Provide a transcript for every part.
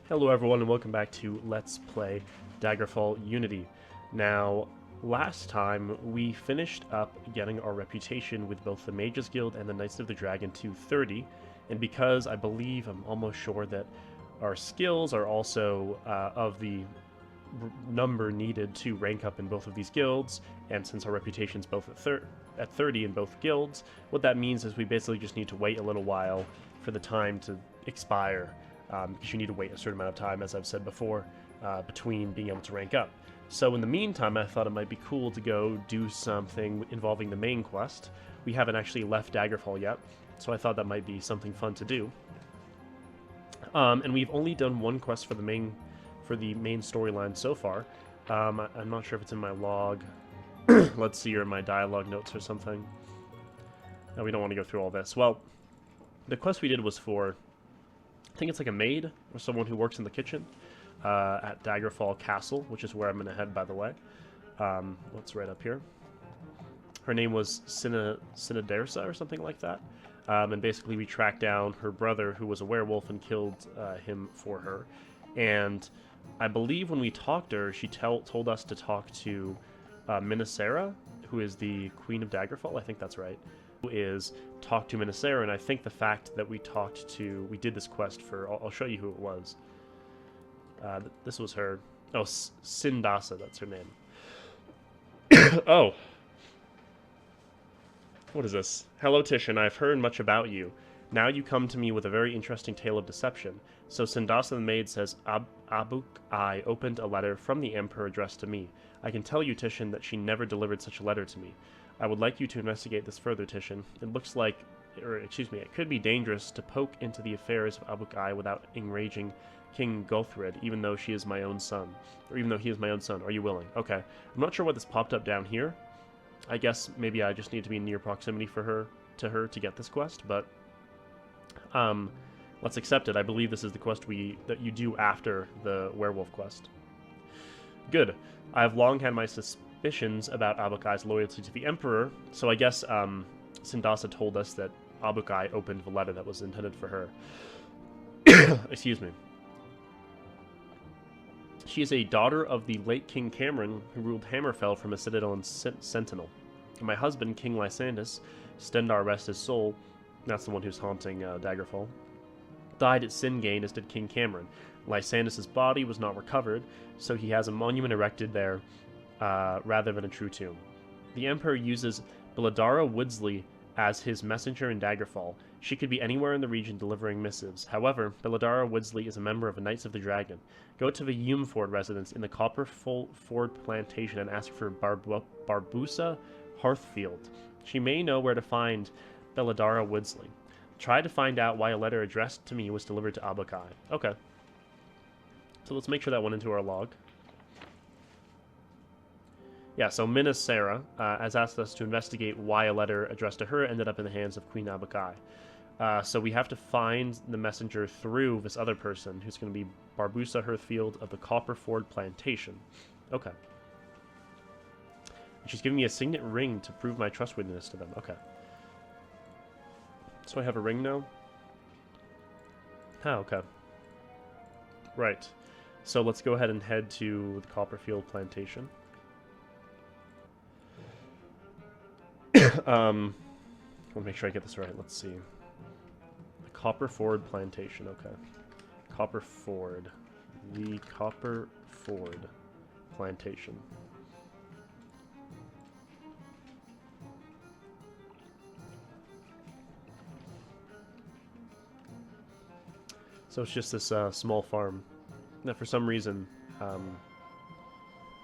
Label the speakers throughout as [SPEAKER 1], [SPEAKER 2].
[SPEAKER 1] Hello everyone and welcome back to Let's Play Daggerfall Unity. Now, last time we finished up getting our reputation with both the Mages Guild and the Knights of the Dragon to 30, and because I'm almost sure that our skills are also of the number needed to rank up in both of these guilds, and since our reputation's both at 30 in both guilds, what that means is we basically just need to wait a little while for the time to expire, because you need to wait a certain amount of time, as I've said before, between being able to rank up. So in the meantime, I thought it might be cool to go do something involving the main quest. We haven't actually left Daggerfall yet, so I thought that might be something fun to do. And we've only done one quest for the main storyline so far. I'm not sure if it's in my log. Let's see, or in my dialogue notes or something. No, we don't want to go through all this. Well, the quest we did was for, I think it's like a maid or someone who works in the kitchen at Daggerfall Castle, which is where I'm going to head, by the way. What's right up here? Her name was Sinadersa or something like that. And basically we tracked down her brother, who was a werewolf, and killed him for her. And I believe when we talked to her, she told us to talk to Minasera, who is the Queen of Daggerfall. I think that's right. Is talk to Minasera, and I think the fact that we did this quest for, I'll show you who it was. This was her. Oh, Sindasa, that's her name. Oh. What is this? Hello, Titian, I've heard much about you. Now you come to me with a very interesting tale of deception. So Sindasa the maid says Abuk I opened a letter from the Emperor addressed to me. I can tell you, Titian, that she never delivered such a letter to me. I would like you to investigate this further, Titian. It looks like, it could be dangerous to poke into the affairs of Abuk I without enraging King Gothred, even though he is my own son. Are you willing? Okay. I'm not sure what this popped up down here. I guess maybe I just need to be in near proximity for her to get this quest, but let's accept it. I believe this is the quest that you do after the werewolf quest. Good. I have long had my suspicions about Abukai's loyalty to the Emperor, so I guess Sindasa told us that Abukai opened the letter that was intended for her. Excuse me. She is a daughter of the late King Cameron, who ruled Hammerfell from a citadel and sentinel. And my husband, King Lysandus, Stendar rest his soul, that's the one who's haunting Daggerfall, died at Singane, as did King Cameron. Lysandus' body was not recovered, so he has a monument erected there rather than a true tomb. The Emperor uses Belladara Woodsley as his messenger in Daggerfall. She could be anywhere in the region delivering missives. However, Belladara Woodsley is a member of the Knights of the Dragon. Go to the Yumford residence in the Copperford plantation and ask for Barbusa Hearthfield. She may know where to find Belladara Woodsley. Try to find out why a letter addressed to me was delivered to Abukai. Okay. So let's make sure that went into our log. Yeah, so Minasera has asked us to investigate why a letter addressed to her ended up in the hands of Queen Abukai. So we have to find the messenger through this other person, who's going to be Barbusa Hearthfield of the Copperford Plantation. Okay. And she's giving me a signet ring to prove my trustworthiness to them. Okay. So I have a ring now? Oh, okay. Right. So let's go ahead and head to the Copperfield Plantation. I want to make sure I get this right. Let's see. The Copperford Plantation. Okay. Copperford. The Copperford Plantation. So it's just this small farm that for some reason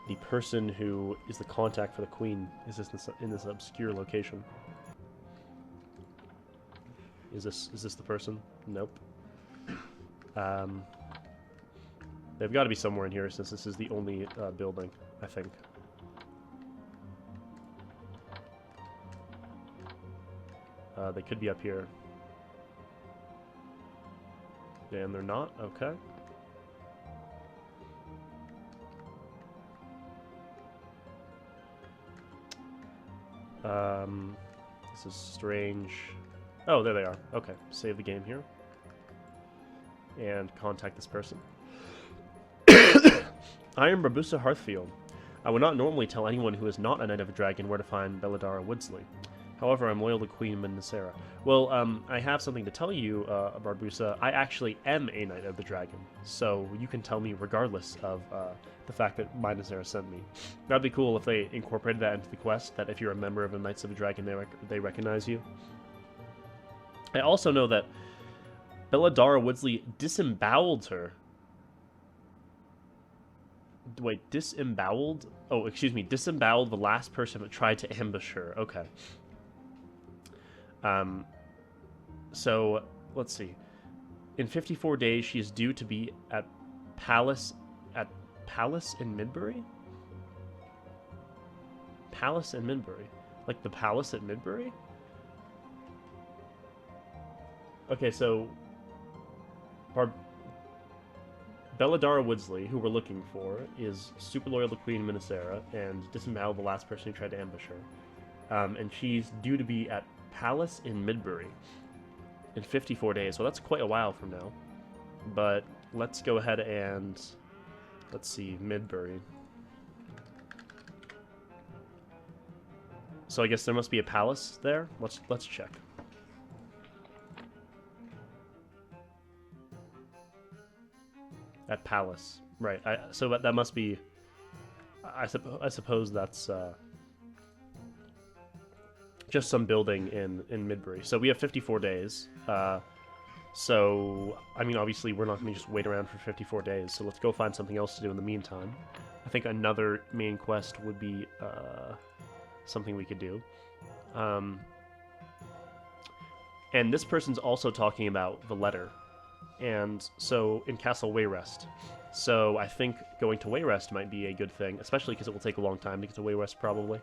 [SPEAKER 1] the person who is the contact for the queen is in this obscure location. Is this the person? Nope. They've got to be somewhere in here since this is the only building, I think. They could be up here. And they're not? Okay. This is strange. Oh, there they are. Okay, save the game here. and contact this person. I am Rabusa Hearthfield. I would not normally tell anyone who is not a Knight of a Dragon where to find Belladara Woodsley. However, I'm loyal to Queen Minnesera. Well, I have something to tell you, Barbusa. I actually am a Knight of the Dragon, so you can tell me regardless of the fact that Minnesera sent me. That'd be cool if they incorporated that into the quest, that if you're a member of the Knights of the Dragon, they recognize you. I also know that Belladara Woodsley disemboweled her. Wait, disemboweled? Oh, excuse me, disemboweled the last person that tried to ambush her. Okay. So, let's see. In 54 days, she is due to be at Palace in Midbury? Palace in Midbury. Like the Palace at Midbury? Okay, so Belladara Woodsley, who we're looking for, is super loyal to Queen Minnesera and disemboweled the last person who tried to ambush her. And she's due to be at Palace in Midbury in 54 days. So that's quite a while from now. But let's go ahead and let's see, Midbury. So I guess there must be a palace there. Let's check. At Palace, right? So that must be. I suppose that's just some building in Midbury. So we have 54 days. So I mean, obviously, we're not going to just wait around for 54 days. So let's go find something else to do in the meantime. I think another main quest would be something we could do. And this person's also talking about the letter. And so in Castle Wayrest. So I think going to Wayrest might be a good thing, especially because it will take a long time to get to Wayrest probably.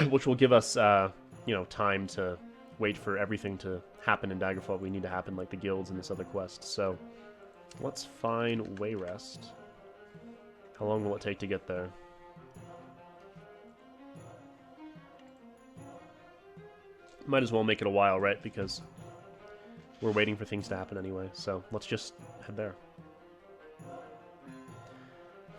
[SPEAKER 1] Which will give us, time to wait for everything to happen in Daggerfall. We need to happen, like the guilds and this other quest. So let's find Wayrest. How long will it take to get there? Might as well make it a while, right? Because we're waiting for things to happen anyway, so let's just head there.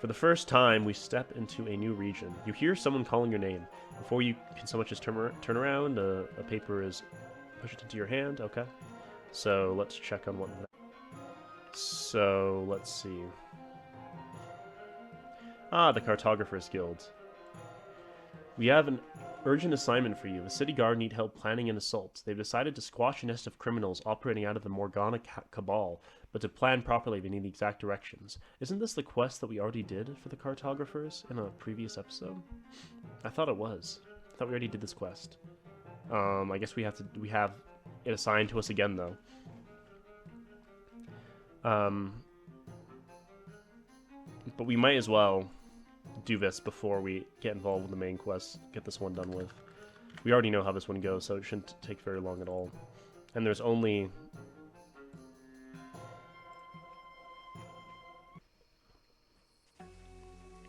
[SPEAKER 1] For the first time, we step into a new region. You hear someone calling your name. Before you can so much as turn around, a paper is pushed into your hand. Okay. So let's check on what... So, let's see. Ah, the Cartographer's Guild. We have an urgent assignment for you. The city guard need help planning an assault. They've decided to squash a nest of criminals operating out of the Morgana Cabal, but to plan properly they need the exact directions. Isn't this the quest that we already did for the Cartographers in a previous episode? I thought it was. I thought we already did this quest. I guess we have it assigned to us again though. But we might as well do this before we get involved with the main quest, get this one done with. We already know how this one goes, so it shouldn't take very long at all. And there's only...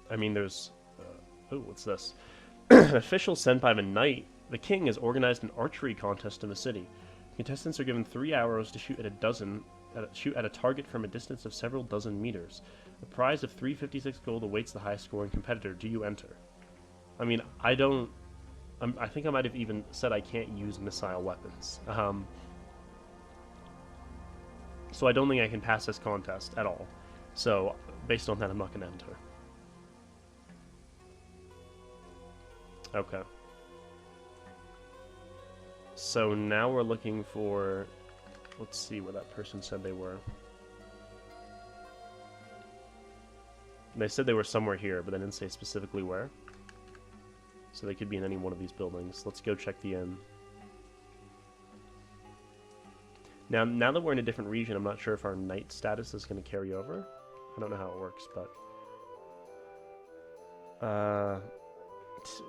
[SPEAKER 1] I mean, there's... oh, what's this? An official sent by the knight. The king has organized an archery contest in the city. Contestants are given 3 arrows to shoot at a target from a distance of several dozen meters. A prize of 356 gold awaits the highest scoring competitor. Do you enter? I mean, I think I might have even said I can't use missile weapons. So I don't think I can pass this contest at all. So, based on that, I'm not going to enter. Okay. So now we're looking for... Let's see where that person said they were. They said they were somewhere here, but they didn't say specifically where. So they could be in any one of these buildings. Let's go check the inn. Now that we're in a different region, I'm not sure if our knight status is going to carry over. I don't know how it works, but...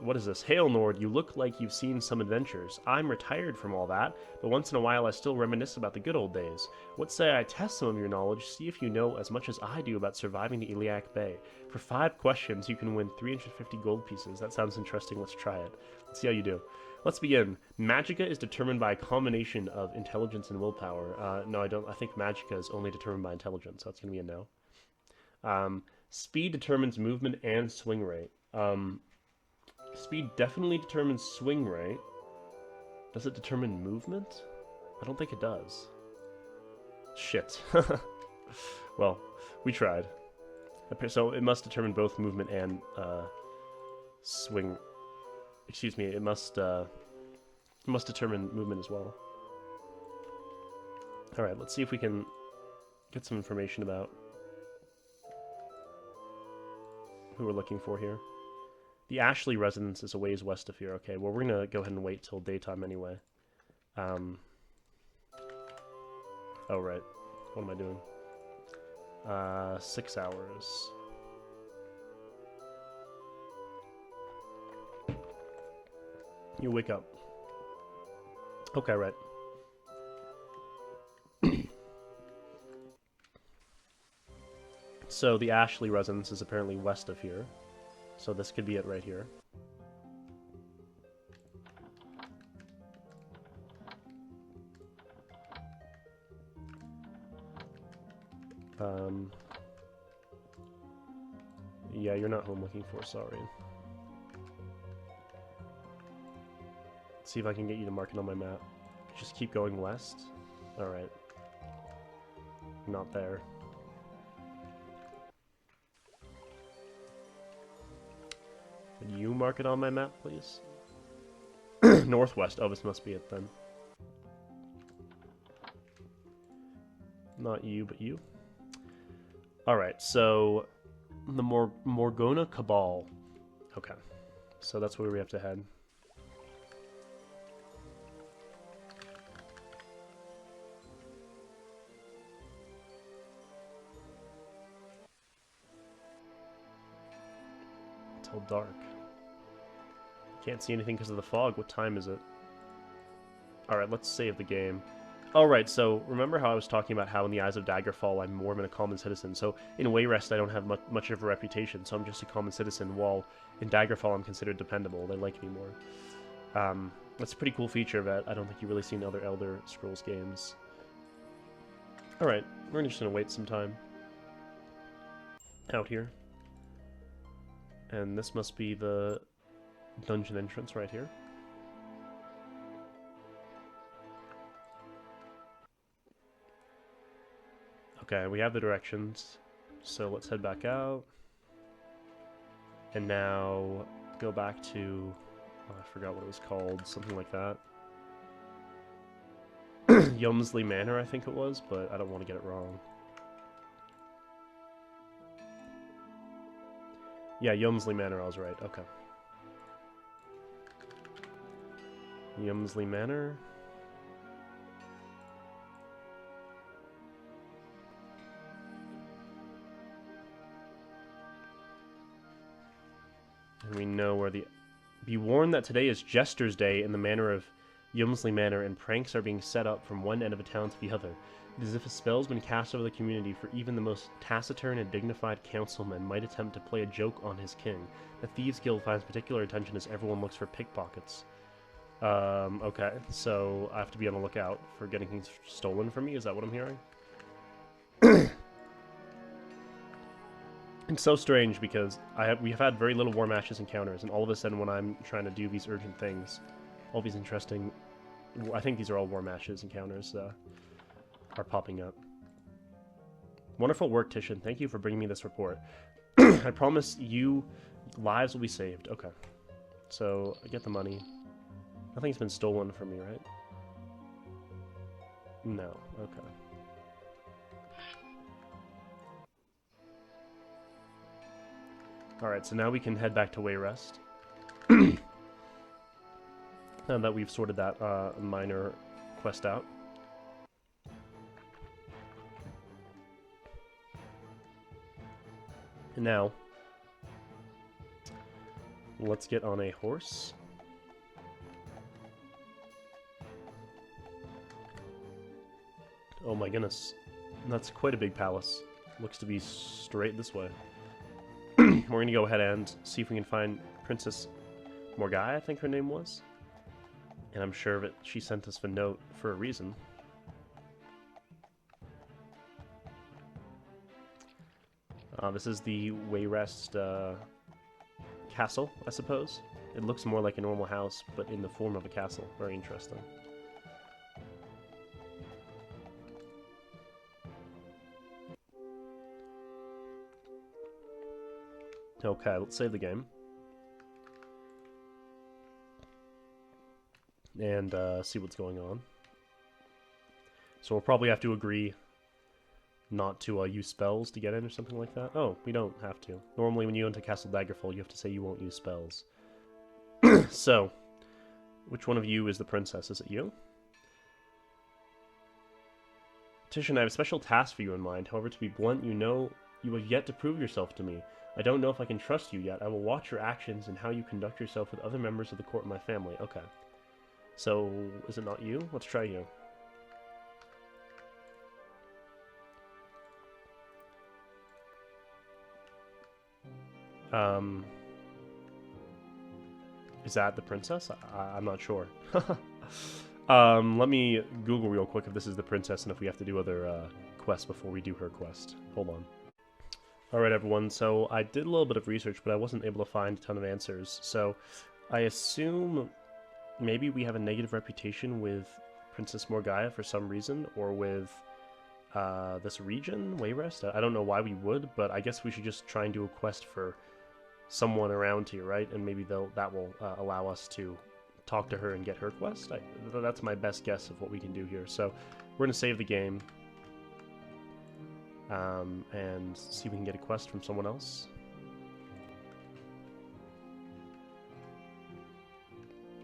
[SPEAKER 1] what is this? Hail, Nord, you look like you've seen some adventures. I'm retired from all that, but once in a while I still reminisce about the good old days. What say I test some of your knowledge, see if you know as much as I do about surviving the Iliac Bay. For 5 questions, you can win 350 gold pieces. That sounds interesting. Let's try it. Let's see how you do. Let's begin. Magicka is determined by a combination of intelligence and willpower. No, I don't. I think Magicka is only determined by intelligence, so that's going to be a no. Speed determines movement and swing rate. Speed definitely determines swing rate. Does it determine movement? I don't think it does. Shit. Well, we tried. So it must determine both movement and swing. Excuse me. It must determine movement as well. All right. Let's see if we can get some information about who we're looking for here. The Ashley residence is a ways west of here. Okay. Well, we're gonna go ahead and wait till daytime anyway. Oh right. What am I doing? 6 hours. You wake up. Okay, right. So the Ashley residence is apparently west of here. So this could be it right here. Yeah, you're not home looking for, sorry. Let's see if I can get you to mark it on my map. Just keep going west. Alright. Not there. Would you mark it on my map, please? Northwest. Oh, this must be it then. Not you, but you. Alright, so the Morgona Cabal. Okay, so that's where we have to head. Until dark. Can't see anything because of the fog. What time is it? Alright, let's save the game. Alright, so remember how I was talking about how in the eyes of Daggerfall I'm more than a common citizen. So in Wayrest I don't have much of a reputation, so I'm just a common citizen, while in Daggerfall I'm considered dependable. They like me more. That's a pretty cool feature that I don't think you really see in other Elder Scrolls games. Alright, we're just going to wait some time out here. And this must be the dungeon entrance right here. Okay, we have the directions, so let's head back out. And now go back to, oh, I forgot what it was called, something like that. Yumsley Manor, I think it was, but I don't want to get it wrong. Yeah, Yumsley Manor, I was right, okay. Yumsley Manor. And we know where the... Be warned that today is Jester's Day in the manor of Yumsley Manor, and pranks are being set up from one end of a town to the other. It is as if a spell's been cast over the community, for even the most taciturn and dignified councilman might attempt to play a joke on his king. The Thieves Guild finds particular attention as everyone looks for pickpockets. Okay, so I have to be on the lookout for getting things stolen from me? Is that what I'm hearing? It's so strange because we have had very little War Matches encounters, and all of a sudden when I'm trying to do these urgent things, all these interesting... I think these are all War Matches encounters are popping up. Wonderful work, Titian. Thank you for bringing me this report. I promise you lives will be saved. Okay. So, I get the money. Nothing's been stolen from me, right? No. Okay. Alright, so now we can head back to Wayrest. Now that we've sorted that minor quest out. And now, let's get on a horse. Oh my goodness. That's quite a big palace. Looks to be straight this way. We're gonna go ahead and see if we can find Princess Morgai, I think her name was. And I'm sure that she sent us the note for a reason. This is the Wayrest castle, I suppose. It looks more like a normal house, but in the form of a castle. Very interesting. Okay, let's save the game. And see what's going on. So we'll probably have to agree not to use spells to get in or something like that. Oh, we don't have to. Normally when you enter Castle Daggerfall, you have to say you won't use spells. So, which one of you is the princess? Is it you? Titian, I have a special task for you in mind. However, to be blunt, you know you have yet to prove yourself to me. I don't know if I can trust you yet. I will watch your actions and how you conduct yourself with other members of the court and my family. Okay. So, is it not you? Let's try you. Is that the princess? I'm not sure. Let me Google real quick if this is the princess and if we have to do other quests before we do her quest. Hold on. Alright everyone, so I did a little bit of research, but I wasn't able to find a ton of answers. So I assume maybe we have a negative reputation with Princess Morgaya for some reason, or with this region, Wayrest. I don't know why we would, but I guess we should just try and do a quest for someone around here, right? And maybe that will allow us to talk to her and get her quest. That's my best guess of what we can do here. So we're going to save the game and see if we can get a quest from someone else.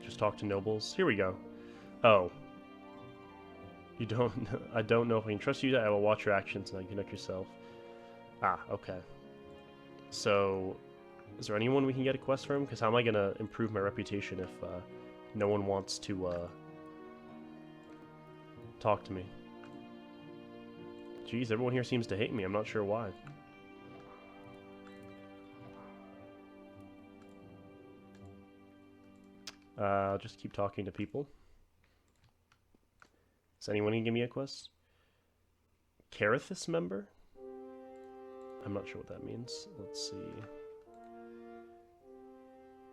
[SPEAKER 1] Just talk to nobles. Here we go. Oh. You don't... I don't know if I can trust you. I will watch your actions and conduct yourself. Ah, okay. So, is there anyone we can get a quest from? Because how am I going to improve my reputation if no one wants to talk to me? Jeez, everyone here seems to hate me. I'm not sure why. I'll just keep talking to people. Is anyone going to give me a quest? Carathis member? I'm not sure what that means. Let's see.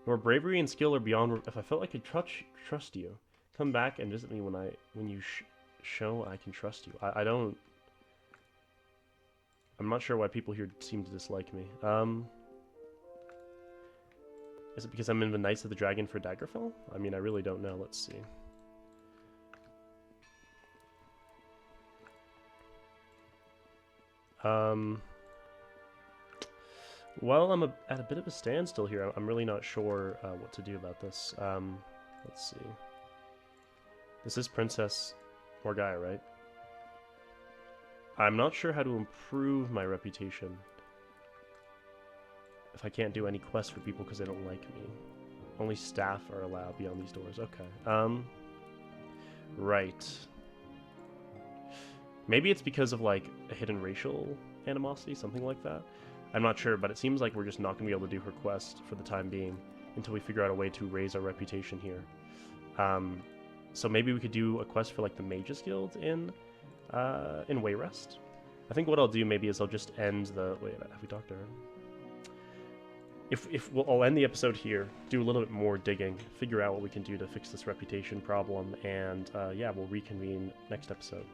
[SPEAKER 1] Your bravery and skill are beyond... If I felt I could trust you, come back and visit me when you show I can trust you. I don't... I'm not sure why people here seem to dislike me. Is it because I'm in the Knights of the Dragon for Daggerfall? I mean, I really don't know. Let's see. Well, I'm at a bit of a standstill here. I'm really not sure what to do about this. Let's see. This is Princess Morgaya, right? I'm not sure how to improve my reputation if I can't do any quests for people because they don't like me. Only staff are allowed beyond these doors. Okay. Right. Maybe it's because of, like, a hidden racial animosity, something like that. I'm not sure, but it seems like we're just not going to be able to do her quest for the time being until we figure out a way to raise our reputation here. So maybe we could do a quest for, like, the Mages Guild in Wayrest. I think what I'll do maybe is I'll just end the... Wait, have we talked to her? I'll end the episode here, do a little bit more digging, figure out what we can do to fix this reputation problem, and yeah, we'll reconvene next episode.